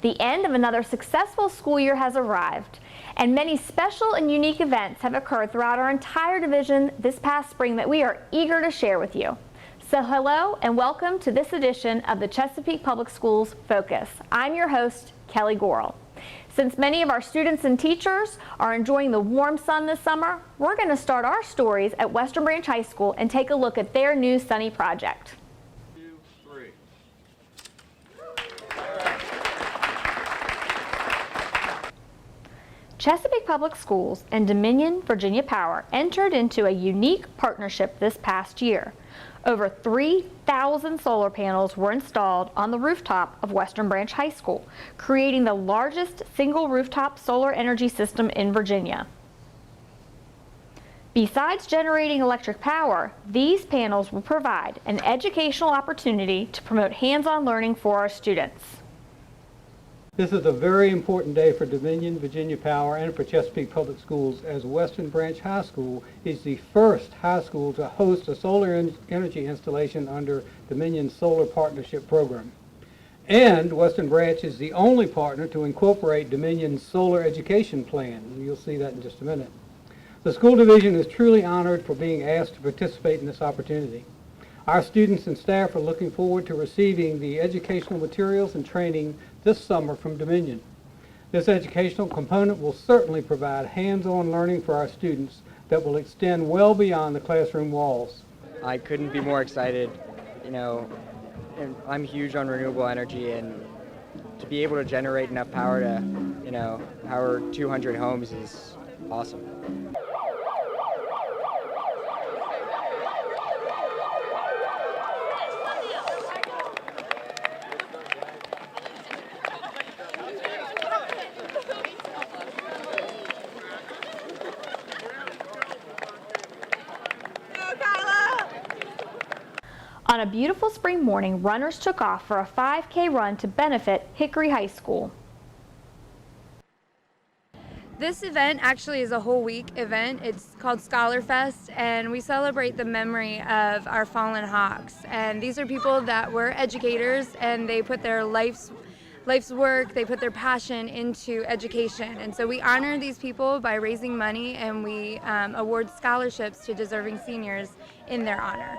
The end of another successful school year has arrived, and many special and unique events have occurred throughout our entire division this past spring that we are eager to share with you. So hello and welcome to this edition of the Chesapeake Public Schools Focus. I'm your host, Kelly Gorel. Since many of our students and teachers are enjoying the warm sun this summer, we're going to start our stories at Western Branch High School and take a look at their new sunny project. 2, 3. Chesapeake Public Schools and Dominion Virginia Power entered into a unique partnership this past year. Over 3,000 solar panels were installed on the rooftop of Western Branch High School, creating the largest single rooftop solar energy system in Virginia. Besides generating electric power, these panels will provide an educational opportunity to promote hands-on learning for our students. This is a very important day for Dominion Virginia Power and for Chesapeake Public Schools, as Western Branch High School is the first high school to host a solar energy installation under Dominion's Solar Partnership Program. And Western Branch is the only partner to incorporate Dominion's Solar Education Plan. You'll see that in just a minute. The school division is truly honored for being asked to participate in this opportunity. Our students and staff are looking forward to receiving the educational materials and training this summer from Dominion. This educational component will certainly provide hands-on learning for our students that will extend well beyond the classroom walls. I couldn't be more excited. You know, I'm huge on renewable energy, and to be able to generate enough power to, power 200 homes is awesome. On a beautiful spring morning, runners took off for a 5K run to benefit Hickory High School. This event actually is a whole week event. It's called Scholar Fest, and we celebrate the memory of our fallen Hawks. And these are people that were educators, and they put their life's work, they put their passion into education. And so we honor these people by raising money, and we award scholarships to deserving seniors in their honor.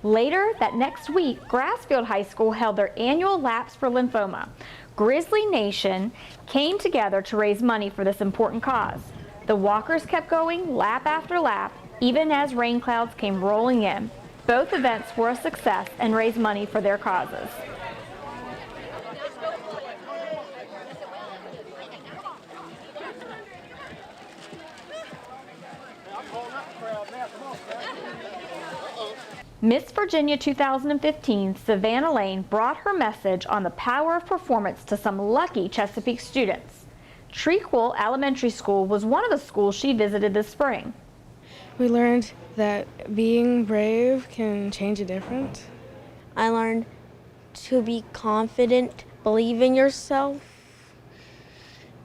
Later that next week, Grassfield High School held their annual Laps for Lymphoma. Grizzly Nation came together to raise money for this important cause. The walkers kept going lap after lap, even as rain clouds came rolling in. Both events were a success and raised money for their causes. Miss Virginia 2015, Savannah Lane, brought her message on the power of performance to some lucky Chesapeake students. Treacle Elementary School was one of the schools she visited this spring. We learned that being brave can change a difference. I learned to be confident, believe in yourself,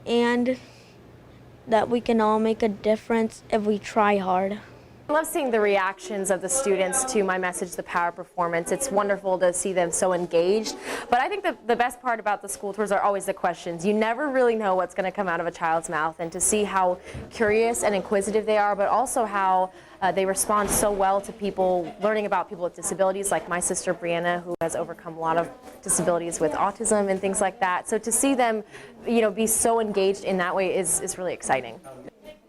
and that we can all make a difference if we try hard. I love seeing the reactions of the students to my message, the power of performance. It's wonderful to see them so engaged. But I think the best part about the school tours are always the questions. You never really know what's going to come out of a child's mouth, and to see how curious and inquisitive they are, but also how they respond so well to people, learning about people with disabilities, like my sister Brianna, who has overcome a lot of disabilities with autism and things like that. So to see them, be so engaged in that way is really exciting.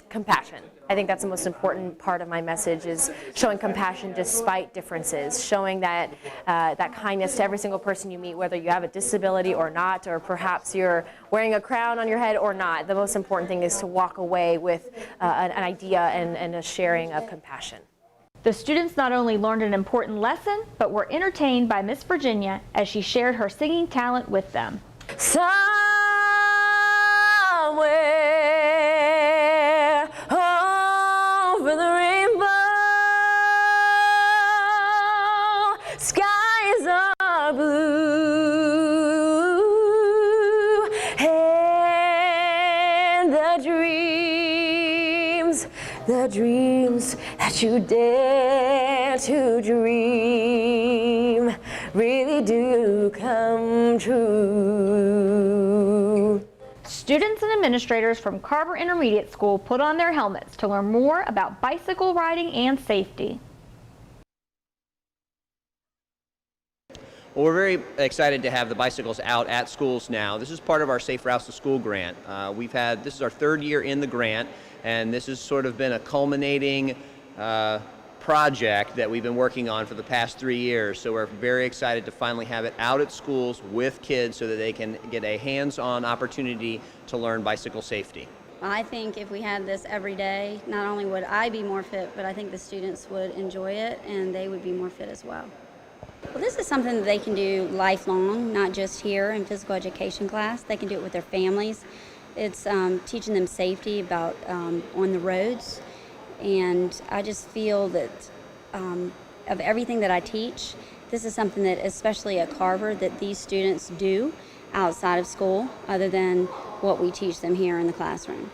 Compassion. I think that's the most important part of my message, is showing compassion despite differences, showing that that kindness to every single person you meet, whether you have a disability or not, or perhaps you're wearing a crown on your head or not. The most important thing is to walk away with an idea and a sharing of compassion. The students not only learned an important lesson, but were entertained by Miss Virginia as she shared her singing talent with them. Somewhere over the rainbow, skies are blue. Hey, the dreams that you dare to dream really do come true. Students and administrators from Carver Intermediate School put on their helmets to learn more about bicycle riding and safety. Well, we're very excited to have the bicycles out at schools now. This is part of our Safe Routes to School grant. This is our third year in the grant, and this has sort of been a culminating project that we've been working on for the past 3 years. So we're very excited to finally have it out at schools with kids so that they can get a hands-on opportunity to learn bicycle safety. I think if we had this every day, not only would I be more fit, but I think the students would enjoy it and they would be more fit as well. Well, this is something that they can do lifelong, not just here in physical education class. They can do it with their families. It's teaching them safety about on the roads. And I just feel that of everything that I teach, this is something that, especially at Carver, that these students do outside of school, other than what we teach them here in the classroom.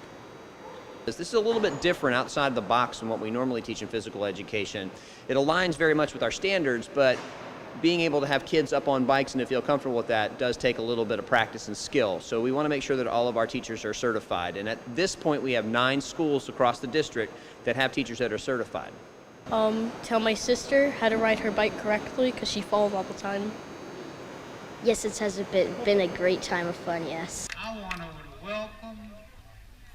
This is a little bit different outside the box than what we normally teach in physical education. It aligns very much with our standards, but being able to have kids up on bikes and to feel comfortable with that does take a little bit of practice and skill. So we want to make sure that all of our teachers are certified. And at this point, we have 9 schools across the district that have teachers that are certified. Tell my sister how to ride her bike correctly because she falls all the time. Yes, it has been a great time of fun, yes. I want to welcome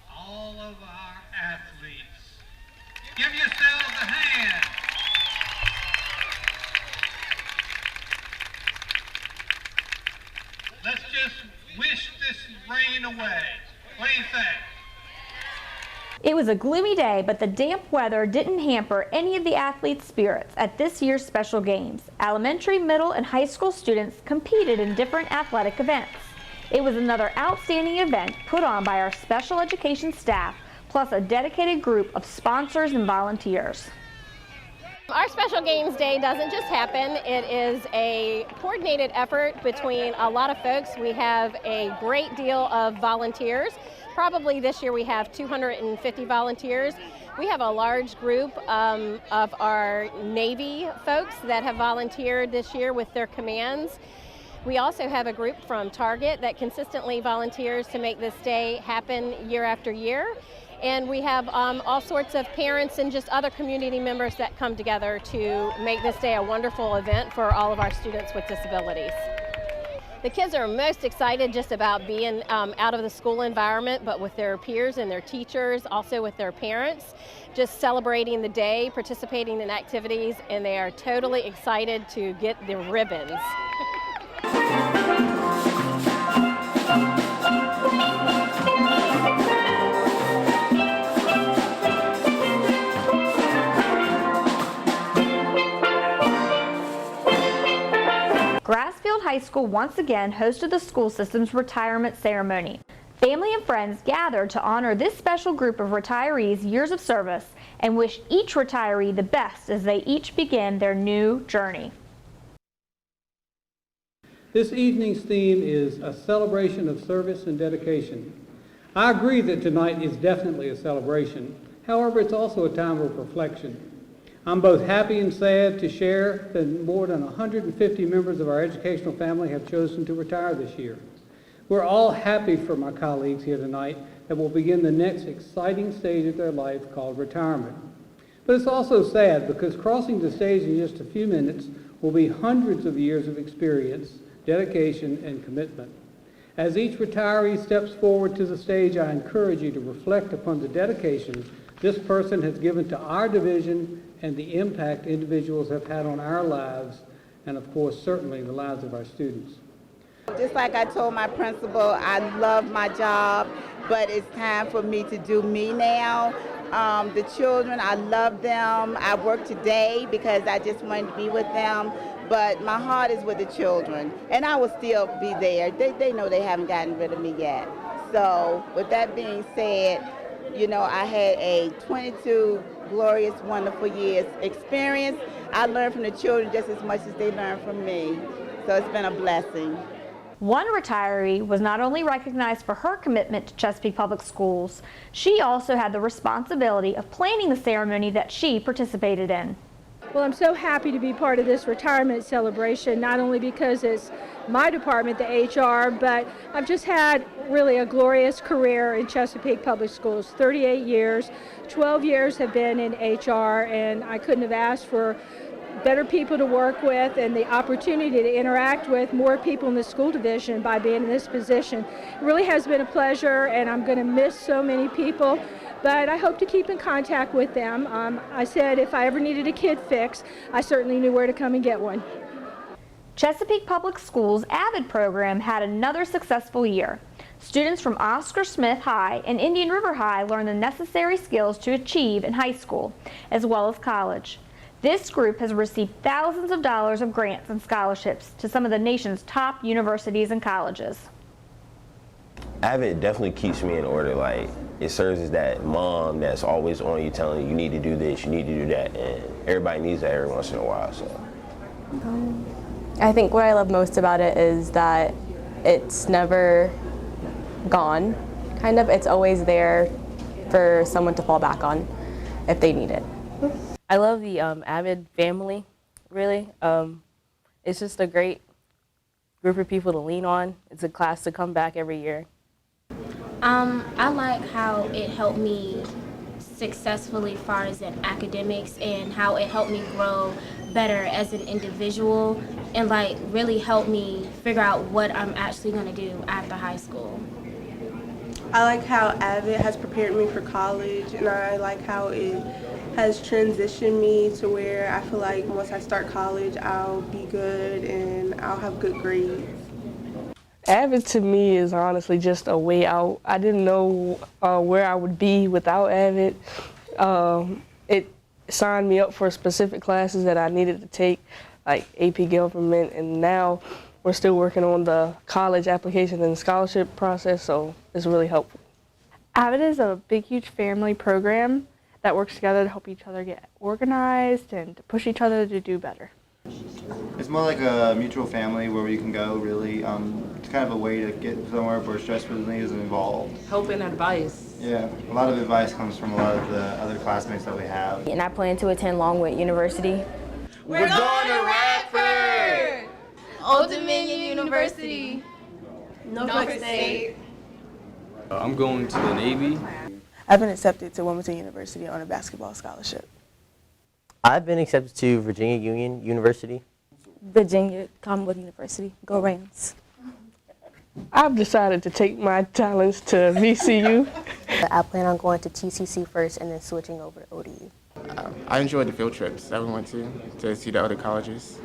all of our athletes. Give yourselves a hand. Let's just wish this rain away. What do you think? It was a gloomy day, but the damp weather didn't hamper any of the athletes' spirits at this year's special games. Elementary, middle, and high school students competed in different athletic events. It was another outstanding event put on by our special education staff, plus a dedicated group of sponsors and volunteers. Our Special Games Day doesn't just happen. It is a coordinated effort between a lot of folks. We have a great deal of volunteers. Probably this year we have 250 volunteers. We have a large group of our Navy folks that have volunteered this year with their commands. We also have a group from Target that consistently volunteers to make this day happen year after year. And we have all sorts of parents and just other community members that come together to make this day a wonderful event for all of our students with disabilities. The kids are most excited just about being out of the school environment, but with their peers and their teachers, also with their parents, just celebrating the day, participating in activities, and they are totally excited to get the ribbons. Grassfield High School once again hosted the school system's retirement ceremony. Family and friends gathered to honor this special group of retirees' years of service and wish each retiree the best as they each begin their new journey. This evening's theme is a celebration of service and dedication. I agree that tonight is definitely a celebration. However, it's also a time of reflection. I'm both happy and sad to share that more than 150 members of our educational family have chosen to retire this year. We're all happy for my colleagues here tonight that will begin the next exciting stage of their life called retirement. But it's also sad because crossing the stage in just a few minutes will be hundreds of years of experience, dedication, and commitment. As each retiree steps forward to the stage, I encourage you to reflect upon the dedication this person has given to our division and the impact individuals have had on our lives, and of course, certainly the lives of our students. Just like I told my principal, I love my job, but it's time for me to do me now. The children, I love them. I work today because I just wanted to be with them, but my heart is with the children, and I will still be there. They know they haven't gotten rid of me yet. So with that being said, you know, I had a 22 glorious, wonderful years experience. I learned from the children just as much as they learned from me. So it's been a blessing. One retiree was not only recognized for her commitment to Chesapeake Public Schools, she also had the responsibility of planning the ceremony that she participated in. Well, I'm so happy to be part of this retirement celebration, not only because it's my department, the HR, but I've just had really a glorious career in Chesapeake Public Schools, 38 years, 12 years have been in HR, and I couldn't have asked for better people to work with and the opportunity to interact with more people in the school division by being in this position. It really has been a pleasure, and I'm going to miss so many people, but I hope to keep in contact with them. I said if I ever needed a kid fix, I certainly knew where to come and get one. Chesapeake Public Schools' AVID program had another successful year. Students from Oscar Smith High and Indian River High learned the necessary skills to achieve in high school, as well as college. This group has received thousands of dollars of grants and scholarships to some of the nation's top universities and colleges. AVID definitely keeps me in order. Like, it serves as that mom that's always on you telling you need to do this, you need to do that, and everybody needs that every once in a while. So, I think what I love most about it is that it's never gone, kind of. It's always there for someone to fall back on if they need it. I love the AVID family, really. It's just a great group of people to lean on. It's a class to come back every year. I like how it helped me successfully as far as in academics, and how it helped me grow better as an individual, and like really helped me figure out what I'm actually going to do after high school. I like how AVID has prepared me for college, and I like how it has transitioned me to where I feel like once I start college, I'll be good and I'll have good grades. AVID to me is honestly just a way out. I didn't know where I would be without AVID. It signed me up for specific classes that I needed to take, like AP Government, and now we're still working on the college application and scholarship process, so it's really helpful. AVID is a big, huge family program that works together to help each other get organized and to push each other to do better. It's more like a mutual family where we can go, really. It's kind of a way to get somewhere where stress really isn't involved. Help and advice. Yeah, a lot of advice comes from a lot of the other classmates that we have. And I plan to attend Longwood University. We're going to Radford! Old Dominion University. Norfolk State. I'm going to the Navy. I've been accepted to Wilmington University on a basketball scholarship. I've been accepted to Virginia Union University. Virginia Commonwealth University. Go Rams. I've decided to take my talents to VCU. I plan on going to TCC first and then switching over to ODU. I enjoyed the field trips that we went to see the other colleges.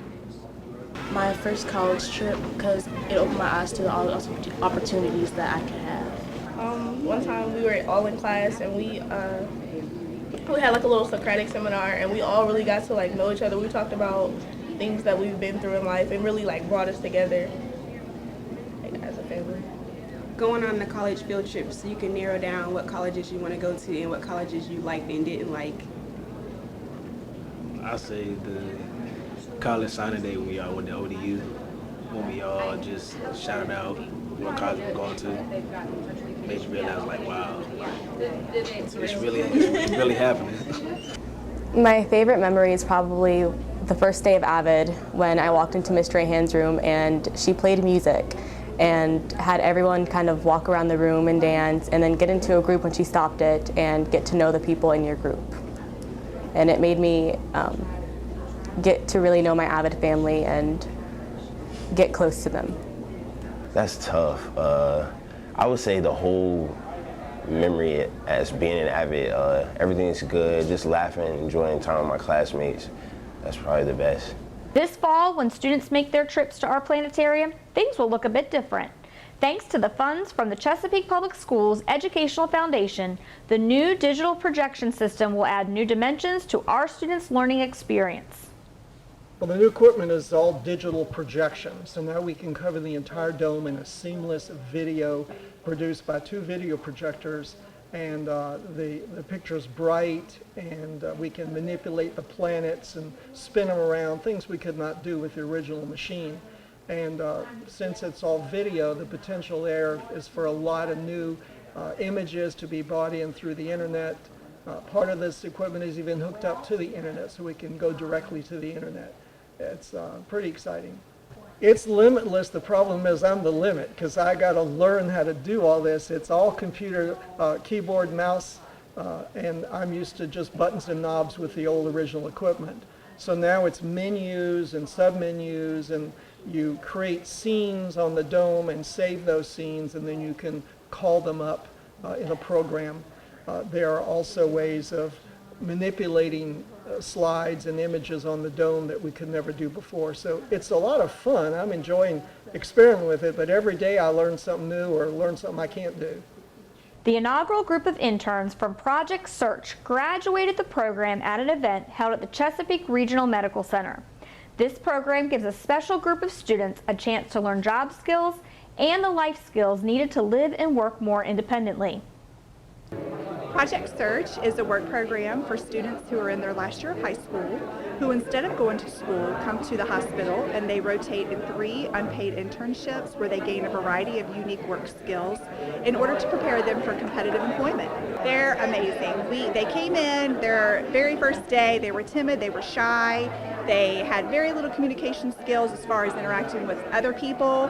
My first college trip, because it opened my eyes to all the opportunities that I could have. One time we were all in class and we had like a little Socratic seminar, and we all really got to like know each other. We talked about things that we've been through in life and really like brought us together like, as a family. Going on the college field trips so you can narrow down what colleges you want to go to and what colleges you liked and didn't like. I say the college signing day when we all went to ODU, when we all just shouted out what college we're going to. Made you realize, like, wow, it's really happening. My favorite memory is probably the first day of AVID when I walked into Miss Strahan's room and she played music and had everyone kind of walk around the room and dance and then get into a group when she stopped it and get to know the people in your group. And it made me get to really know my AVID family and get close to them. That's tough. I would say the whole memory as being an AVID, everything's good, just laughing, enjoying time with my classmates. That's probably the best. This fall, when students make their trips to our planetarium, things will look a bit different. Thanks to the funds from the Chesapeake Public Schools Educational Foundation, the new digital projection system will add new dimensions to our students' learning experience. Well, the new equipment is all digital projection, so now we can cover the entire dome in a seamless video produced by 2 video projectors, and the picture's bright, and we can manipulate the planets and spin them around, things we could not do with the original machine. And since it's all video, the potential there is for a lot of new images to be brought in through the internet. Part of this equipment is even hooked up to the internet, so we can go directly to the internet. It's pretty exciting. It's limitless. The problem is I'm the limit because I got to learn how to do all this. It's all computer, keyboard, mouse, and I'm used to just buttons and knobs with the old original equipment. So now it's menus and submenus, and you create scenes on the dome and save those scenes, and then you can call them up in a program. There are also ways of manipulating slides and images on the dome that we could never do before. So it's a lot of fun. I'm enjoying experimenting with it, but every day I learn something new or learn something I can't do. The inaugural group of interns from Project Search graduated the program at an event held at the Chesapeake Regional Medical Center. This program gives a special group of students a chance to learn job skills and the life skills needed to live and work more independently. Project Search is a work program for students who are in their last year of high school who, instead of going to school, come to the hospital, and they rotate in 3 unpaid internships where they gain a variety of unique work skills in order to prepare them for competitive employment. They're amazing. They came in their very first day, they were timid, they were shy, they had very little communication skills as far as interacting with other people.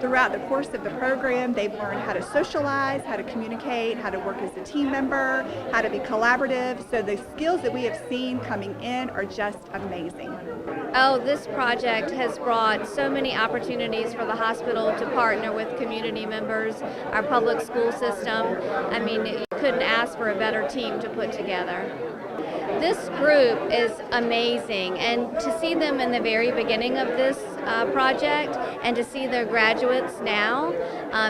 Throughout the course of the program, they've learned how to socialize, how to communicate, how to work as a team member, how to be collaborative. So the skills that we have seen coming in are just amazing. Oh, this project has brought so many opportunities for the hospital to partner with community members, our public school system. I mean, you couldn't ask for a better team to put together. This group is amazing, and to see them in the very beginning of this project and to see their graduates now,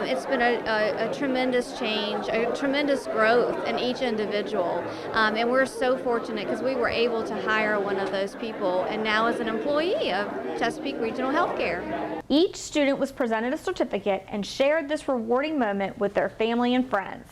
it's been a tremendous change, a tremendous growth in each individual. And we're so fortunate because we were able to hire one of those people and now is an employee of Chesapeake Regional Healthcare. Each student was presented a certificate and shared this rewarding moment with their family and friends.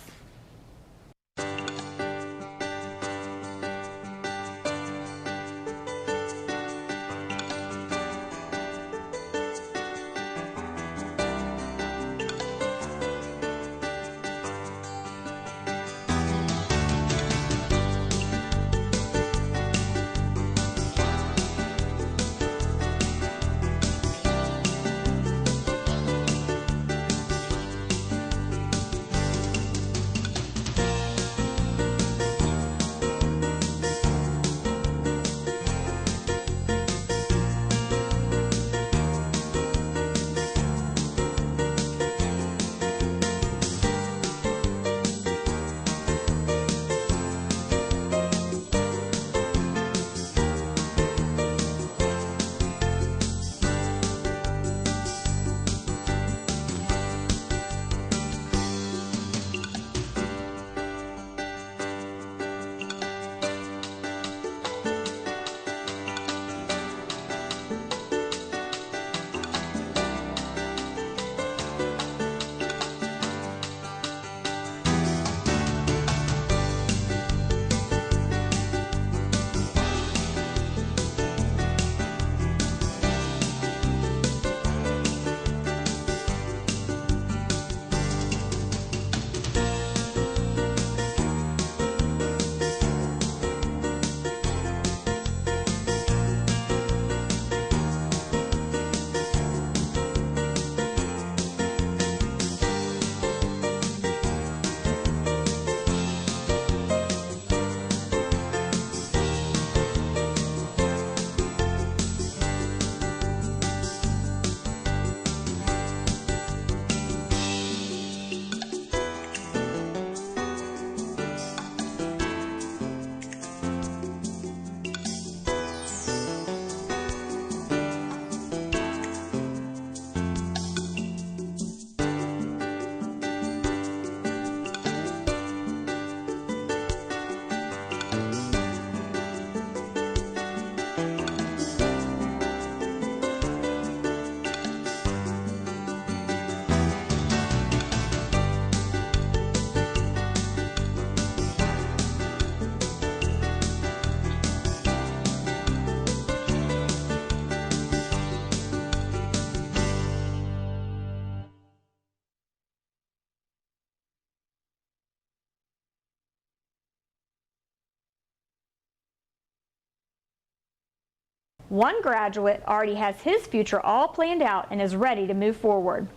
One graduate already has his future all planned out and is ready to move forward.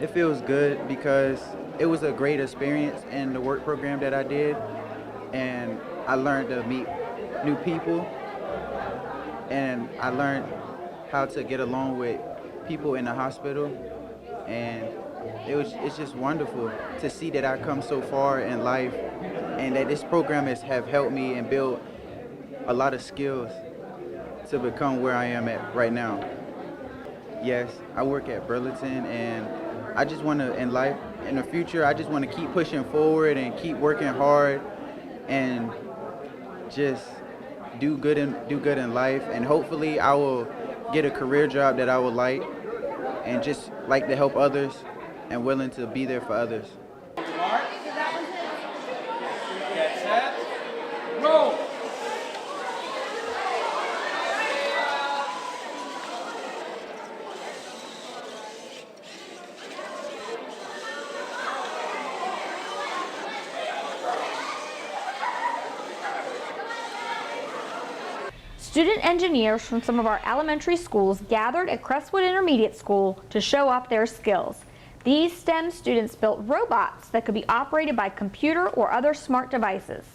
It feels good because it was a great experience in the work program that I did, and I learned to meet new people, and I learned how to get along with people in the hospital, and it's just wonderful to see that I come so far in life and that this program have helped me and build a lot of skills to become where I am at right now. Yes, I work at Burlington, and I just want to, in life, in the future, I just want to keep pushing forward and keep working hard and just do good in life, and hopefully I will get a career job that I would like and just like to help others and willing to be there for others. Get set, roll! Student engineers from some of our elementary schools gathered at Crestwood Intermediate School to show off their skills. These STEM students built robots that could be operated by computer or other smart devices.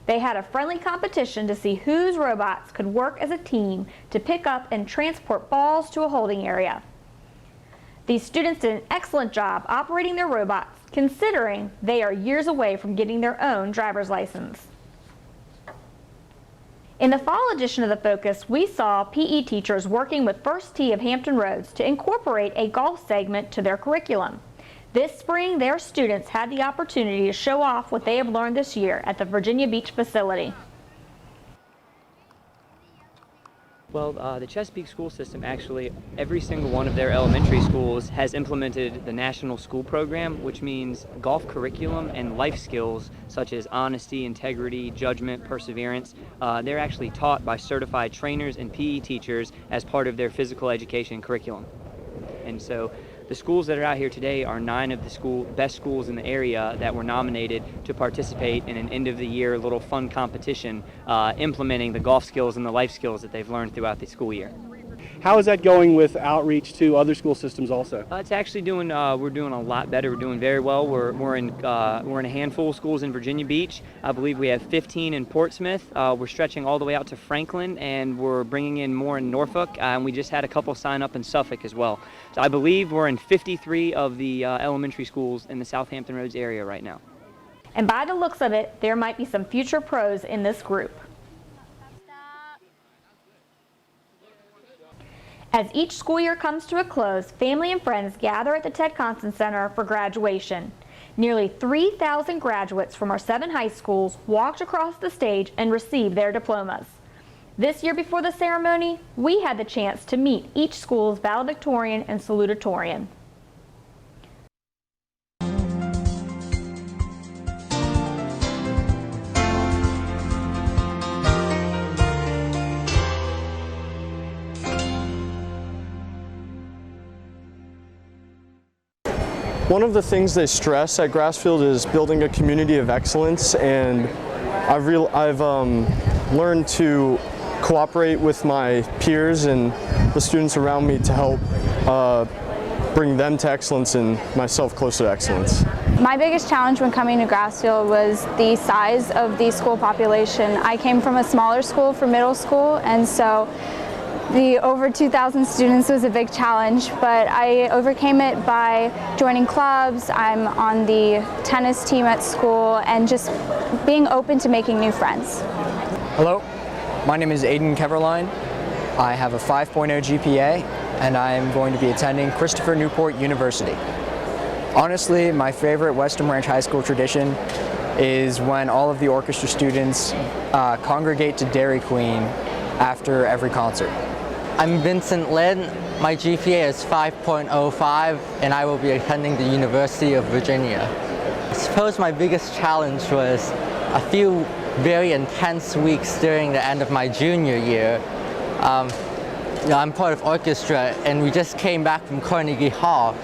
They had a friendly competition to see whose robots could work as a team to pick up and transport balls to a holding area. These students did an excellent job operating their robots, considering they are years away from getting their own driver's license. In the fall edition of The Focus, we saw PE teachers working with First Tee of Hampton Roads to incorporate a golf segment to their curriculum. This spring, their students had the opportunity to show off what they have learned this year at the Virginia Beach facility. Well, the Chesapeake school system, actually, every single one of their elementary schools has implemented the National School Program, which means golf curriculum and life skills such as honesty, integrity, judgment, perseverance. They're actually taught by certified trainers and PE teachers as part of their physical education curriculum. And so the schools that are out here today are 9 of the best schools in the area that were nominated to participate in an end-of-the-year little fun competition implementing the golf skills and the life skills that they've learned throughout the school year. How is that going with outreach to other school systems also? It's actually doing, we're doing a lot better. We're doing very well. We're in a handful of schools in Virginia Beach. I believe we have 15 in Portsmouth. We're stretching all the way out to Franklin, and we're bringing in more in Norfolk. And we just had a couple sign up in Suffolk as well. So I believe we're in 53 of the elementary schools in the Southampton Roads area right now. And by the looks of it, there might be some future pros in this group. As each school year comes to a close, family and friends gather at the Ted Constant Center for graduation. Nearly 3,000 graduates from our 7 high schools walked across the stage and received their diplomas. This year before the ceremony, we had the chance to meet each school's valedictorian and salutatorian. One of the things they stress at Grassfield is building a community of excellence, and I've learned to cooperate with my peers and the students around me to help bring them to excellence and myself closer to excellence. My biggest challenge when coming to Grassfield was the size of the school population. I came from a smaller school for middle school, and so the over 2,000 students was a big challenge, but I overcame it by joining clubs. I'm on the tennis team at school and just being open to making new friends. Hello, my name is Aiden Keverline. I have a 5.0 GPA and I'm going to be attending Christopher Newport University. Honestly, my favorite Western Branch High School tradition is when all of the orchestra students congregate to Dairy Queen after every concert. I'm Vincent Lin. My GPA is 5.05 and I will be attending the University of Virginia. I suppose my biggest challenge was a few very intense weeks during the end of my junior year. I'm part of orchestra and we just came back from Carnegie Hall,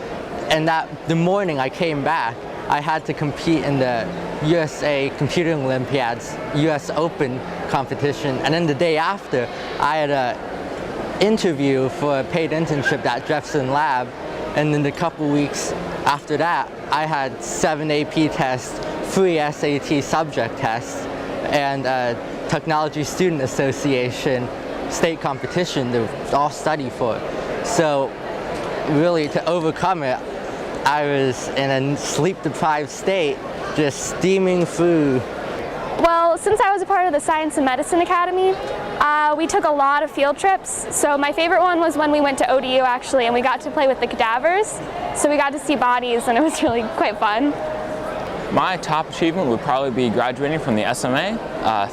and the morning I came back, I had to compete in the USA Computing Olympiads US Open competition, and then the day after I had a interview for a paid internship at Jefferson Lab, and then a couple weeks after that, I had 7 AP tests, 3 SAT subject tests, and a Technology Student Association state competition to all study for. So really, to overcome it, I was in a sleep-deprived state, just steaming through. Well, since I was a part of the Science and Medicine Academy, we took a lot of field trips. So my favorite one was when we went to ODU actually, and we got to play with the cadavers. So we got to see bodies, and it was really quite fun. My top achievement would probably be graduating from the SMA.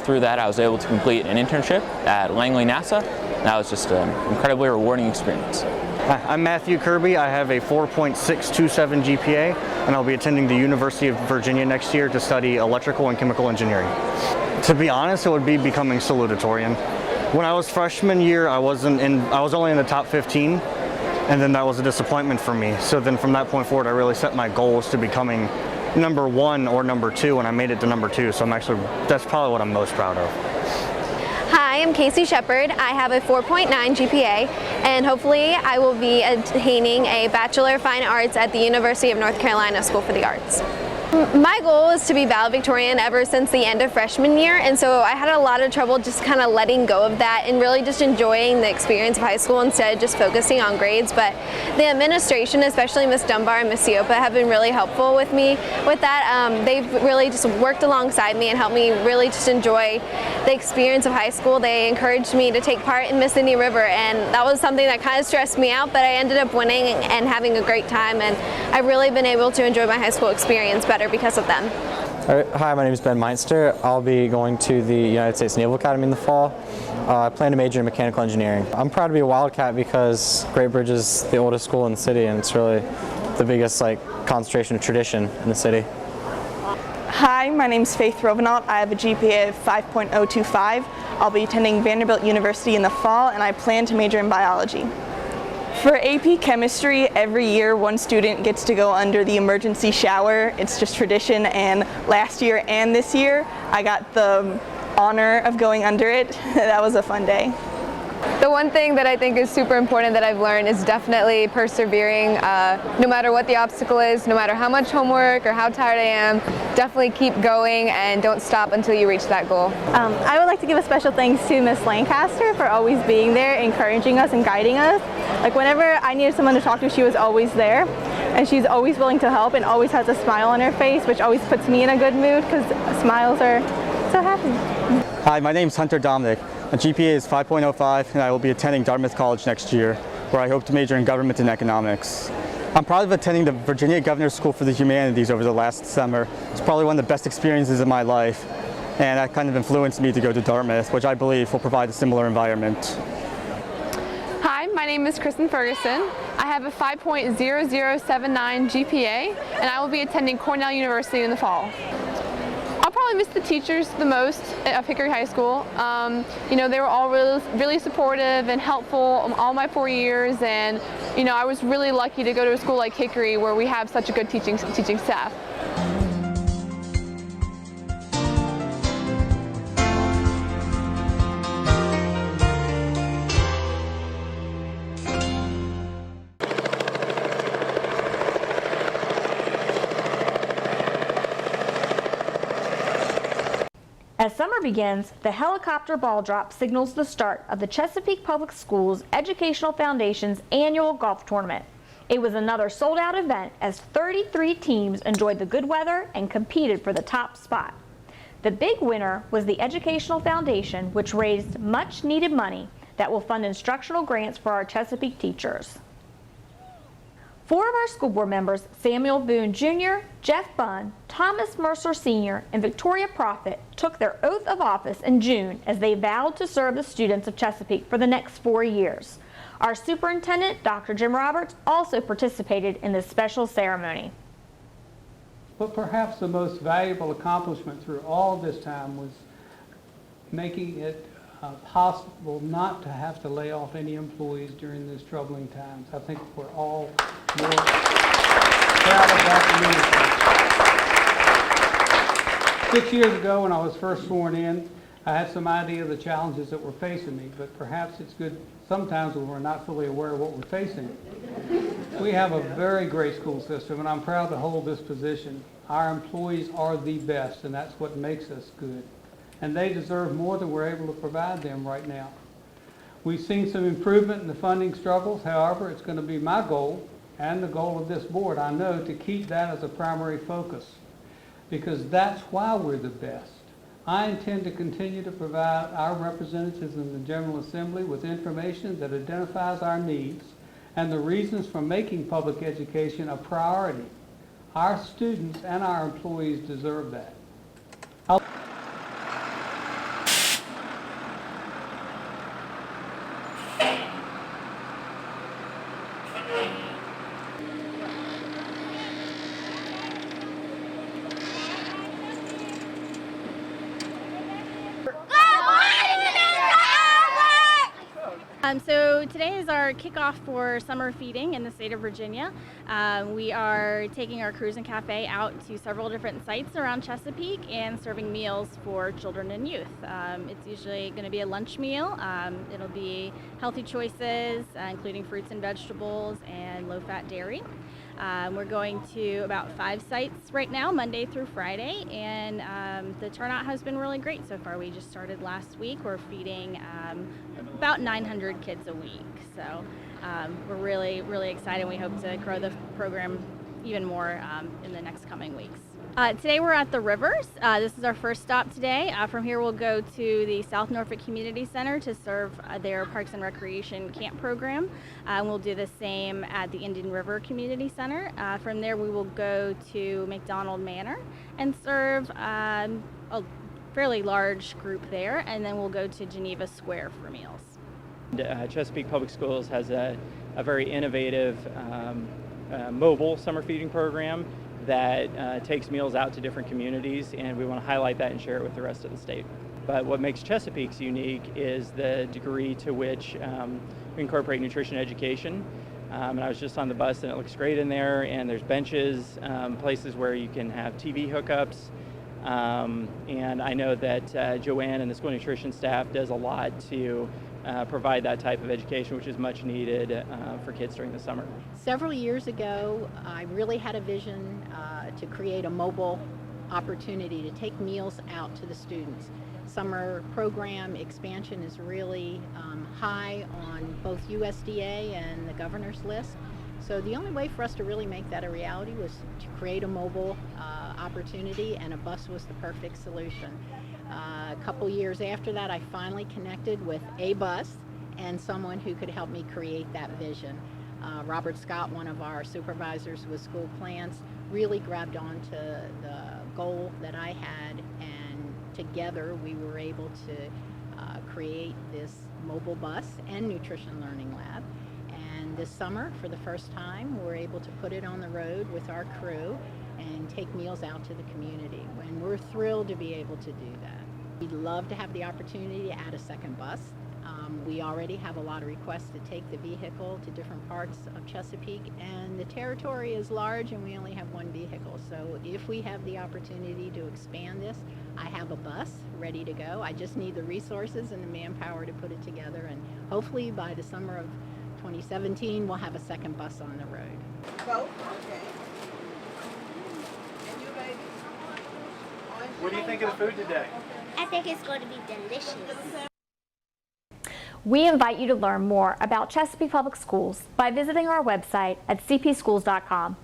Through that, I was able to complete an internship at Langley NASA. That was just an incredibly rewarding experience. Hi, I'm Matthew Kirby. I have a 4.627 GPA, and I'll be attending the University of Virginia next year to study electrical and chemical engineering. To be honest, it would be becoming salutatorian. When I was freshman year, I was only in the top 15, and then that was a disappointment for me. So then from that point forward, I really set my goals to becoming number 1 or number 2, and I made it to number 2. So that's probably what I'm most proud of. Hi, I'm Casey Shepard. I have a 4.9 GPA, and hopefully I will be attaining a Bachelor of Fine Arts at the University of North Carolina School for the Arts. My goal is to be valedictorian ever since the end of freshman year, and so I had a lot of trouble just kind of letting go of that and really just enjoying the experience of high school instead of just focusing on grades. But the administration, especially Ms. Dunbar and Ms. Siopa, have been really helpful with me with that. They've really just worked alongside me and helped me really just enjoy the experience of high school. They encouraged me to take part in Miss Indian River, and that was something that kind of stressed me out, but I ended up winning and having a great time, and I've really been able to enjoy my high school experience better because of them. Hi, my name is Ben Meinster. I'll be going to the United States Naval Academy in the fall. I plan to major in mechanical engineering. I'm proud to be a Wildcat because Great Bridge is the oldest school in the city, and it's really the biggest concentration of tradition in the city. Hi, my name is Faith Rovenalt. I have a GPA of 5.025. I'll be attending Vanderbilt University in the fall, and I plan to major in biology. For AP Chemistry, every year one student gets to go under the emergency shower. It's just tradition, and last year and this year I got the honor of going under it. That was a fun day. The one thing that I think is super important that I've learned is definitely persevering. No matter what the obstacle is, no matter how much homework or how tired I am, definitely keep going and don't stop until you reach that goal. I would like to give a special thanks to Miss Lancaster for always being there, encouraging us and guiding us. Whenever I needed someone to talk to, she was always there, and she's always willing to help and always has a smile on her face, which always puts me in a good mood because smiles are so happy. Hi, my name is Hunter Dominic. My GPA is 5.05, and I will be attending Dartmouth College next year, where I hope to major in government and economics. I'm proud of attending the Virginia Governor's School for the Humanities over the last summer. It's probably one of the best experiences of my life, and that kind of influenced me to go to Dartmouth, which I believe will provide a similar environment. Hi, my name is Kristen Ferguson. I have a 5.0079 GPA, and I will be attending Cornell University in the fall. I'll probably miss the teachers the most at Hickory High School. They were all really supportive and helpful all my 4 years, and I was really lucky to go to a school like Hickory where we have such a good teaching staff. As summer begins, the helicopter ball drop signals the start of the Chesapeake Public Schools Educational Foundation's annual golf tournament. It was another sold-out event as 33 teams enjoyed the good weather and competed for the top spot. The big winner was the Educational Foundation, which raised much-needed money that will fund instructional grants for our Chesapeake teachers. 4 of our school board members, Samuel Boone Jr., Jeff Bunn, Thomas Mercer Sr., and Victoria Profit, took their oath of office in June as they vowed to serve the students of Chesapeake for the next 4 years. Our superintendent, Dr. Jim Roberts, also participated in this special ceremony. But perhaps the most valuable accomplishment through all this time was making it possible not to have to lay off any employees during these troubling times. I think we're all more proud of that than anything. 6 years ago when I was first sworn in, I had some idea of the challenges that were facing me, but perhaps it's good sometimes when we're not fully aware of what we're facing. We have a very great school system, and I'm proud to hold this position. Our employees are the best, and that's what makes us good. And they deserve more than we're able to provide them right now. We've seen some improvement in the funding struggles. However, it's going to be my goal and the goal of this board, I know, to keep that as a primary focus, because that's why we're the best. I intend to continue to provide our representatives in the General Assembly with information that identifies our needs and the reasons for making public education a priority. Our students and our employees deserve that. So today is our kickoff for summer feeding in the state of Virginia. We are taking our Cruise and Cafe out to several different sites around Chesapeake and serving meals for children and youth. It's usually going to be a lunch meal. It'll be healthy choices, including fruits and vegetables and low-fat dairy. We're going to about 5 sites right now, Monday through Friday, and the turnout has been really great so far. We just started last week. We're feeding about 900 kids a week, so we're really, really excited. We hope to grow the program even more in the next coming weeks. Today we're at the Rivers. This is our first stop today. From here we'll go to the South Norfolk Community Center to serve their Parks and Recreation Camp program. We'll do the same at the Indian River Community Center. From there we will go to McDonald Manor and serve a fairly large group there, and then we'll go to Geneva Square for meals. Chesapeake Public Schools has a very innovative mobile summer feeding program that takes meals out to different communities, and we want to highlight that and share it with the rest of the state. But what makes Chesapeake's unique is the degree to which we incorporate nutrition education. And I was just on the bus and it looks great in there, and there's benches, places where you can have TV hookups. And I know that Joanne and the school nutrition staff does a lot to provide that type of education, which is much needed for kids during the summer. Several years ago, I really had a vision to create a mobile opportunity to take meals out to the students. Summer program expansion is really high on both USDA and the governor's list. So the only way for us to really make that a reality was to create a mobile opportunity, and a bus was the perfect solution. A couple years after that, I finally connected with a bus and someone who could help me create that vision. Robert Scott, one of our supervisors with school plans, really grabbed onto the goal that I had, and together we were able to create this mobile bus and nutrition learning lab. And this summer, for the first time, we're able to put it on the road with our crew and take meals out to the community. And we're thrilled to be able to do that. We'd love to have the opportunity to add a second bus. We already have a lot of requests to take the vehicle to different parts of Chesapeake, and the territory is large and we only have one vehicle. So if we have the opportunity to expand this, I have a bus ready to go. I just need the resources and the manpower to put it together, and hopefully by the summer of 2017 we'll have a second bus on the road. Go. Okay. And you, baby? What do you think of the food today? I think it's going to be delicious. We invite you to learn more about Chesapeake Public Schools by visiting our website at cpschools.com.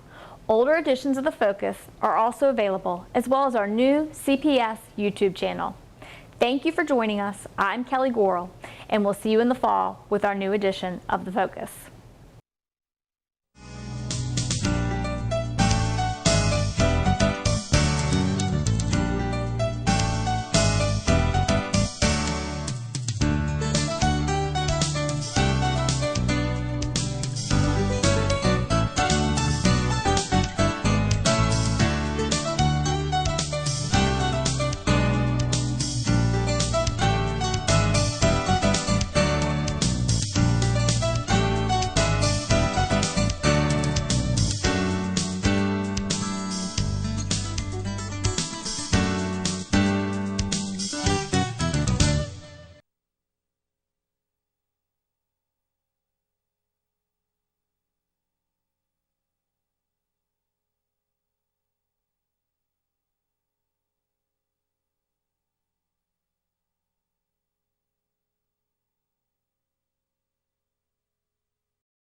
Older editions of The Focus are also available, as well as our new CPS YouTube channel. Thank you for joining us. I'm Kelly Gorel, and we'll see you in the fall with our new edition of The Focus.